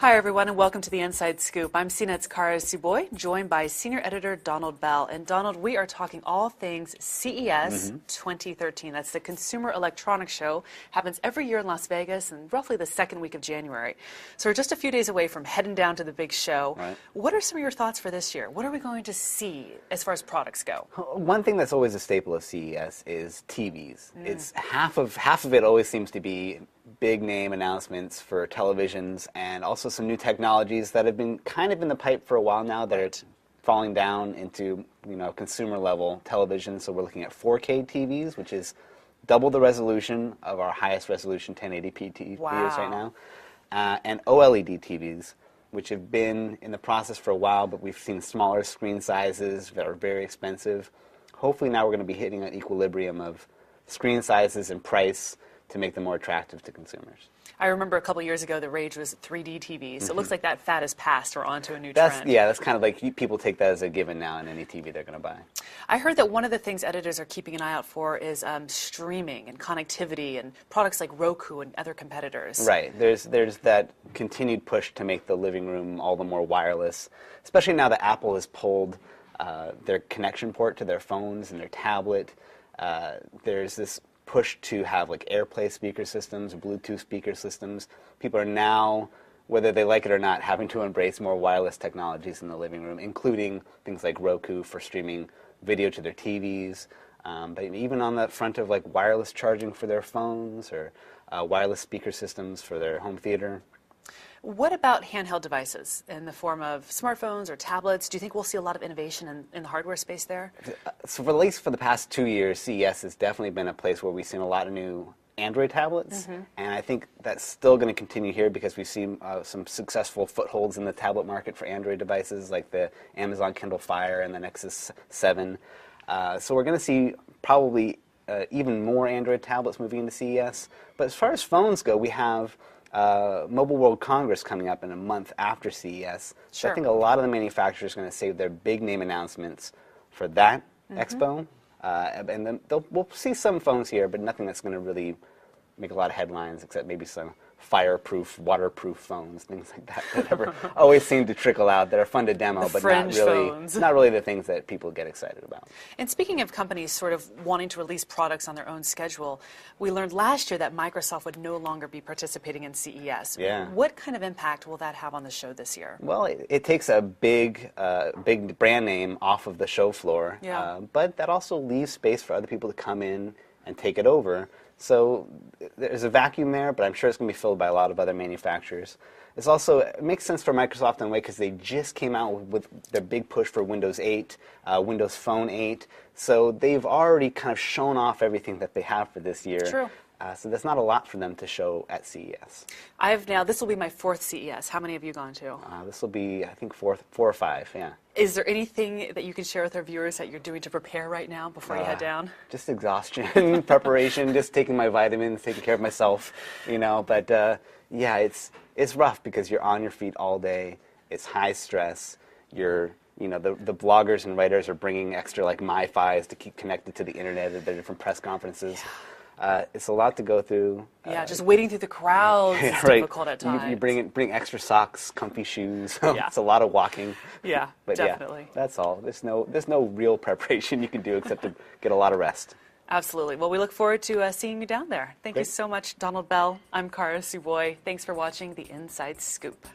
Hi, everyone, and welcome to the Inside Scoop. I'm CNET's Kara Suboy, joined by Senior Editor Donald Bell. And Donald, we are talking all things CES 2013. That's the Consumer Electronics Show. Happens every year in Las Vegas and roughly the second week of January. So we're just a few days away from heading down to the big show. Right. What are some of your thoughts for this year? What are we going to see as far as products go? One thing that's always a staple of CES is TVs. It's half of it always seems to be big name announcements for televisions and also some new technologies that have been kind of in the pipe for a while now that are falling down into, consumer level television. So we're looking at 4K TVs, which is double the resolution of our highest resolution 1080p TVs right now, and OLED TVs, which have been in the process for a while, but we've seen smaller screen sizes that are very expensive. Hopefully now we're going to be hitting an equilibrium of screen sizes and price to make them more attractive to consumers. I remember a couple years ago the rage was 3D TVs. So it looks like that fad has passed or onto a new trend. Yeah, that's kind of like people take that as a given now in any TV they're going to buy. I heard that one of the things editors are keeping an eye out for is streaming and connectivity and products like Roku and other competitors. Right. There's that continued push to make the living room all the more wireless, especially now that Apple has pulled their connection port to their phones and their tablet. There's this push to have like AirPlay speaker systems, Bluetooth speaker systems. People are now, whether they like it or not, having to embrace more wireless technologies in the living room, including things like Roku for streaming video to their TVs, but even on the front of like wireless charging for their phones or wireless speaker systems for their home theater. What about handheld devices in the form of smartphones or tablets? Do you think we'll see a lot of innovation in the hardware space there? So at least for the past 2 years, CES has definitely been a place where we've seen a lot of new Android tablets, and I think that's still going to continue here because we've seen some successful footholds in the tablet market for Android devices like the Amazon Kindle Fire and the Nexus 7. So we're going to see probably even more Android tablets moving into CES. But as far as phones go, we have Mobile World Congress coming up in a month after CES. So I think a lot of the manufacturers are going to save their big name announcements for that expo. And then we'll see some phones here, but nothing that's going to really make a lot of headlines, except maybe some fireproof, waterproof phones, things like that always seem to trickle out that are fun to demo, but not really the things that people get excited about. And speaking of companies sort of wanting to release products on their own schedule, we learned last year that Microsoft would no longer be participating in CES. Yeah. What kind of impact will that have on the show this year? Well, it takes a big brand name off of the show floor, but that also leaves space for other people to come in and take it over. So there's a vacuum there, but I'm sure it's going to be filled by a lot of other manufacturers. It makes sense for Microsoft in a way because they just came out with their big push for Windows 8, Windows Phone 8. So they've already kind of shown off everything that they have for this year. True. So there's not a lot for them to show at CES. This will be my 4th CES. How many have you gone to? This will be, I think, 4 or 5, yeah. Is there anything that you can share with our viewers that you're doing to prepare right now before you head down? Just exhaustion, preparation, just taking my vitamins, taking care of myself, But yeah, it's rough because you're on your feet all day. It's high stress. The bloggers and writers are bringing extra like MiFis to keep connected to the internet at their different press conferences. It's a lot to go through. Just wading through the crowds is difficult at times. You bring extra socks, comfy shoes. It's a lot of walking. Yeah, but definitely. That's all. There's no real preparation you can do except to get a lot of rest. Absolutely. Well, we look forward to seeing you down there. Thank you so much, Donald Bell. I'm Kara Suboy. Thanks for watching The Inside Scoop.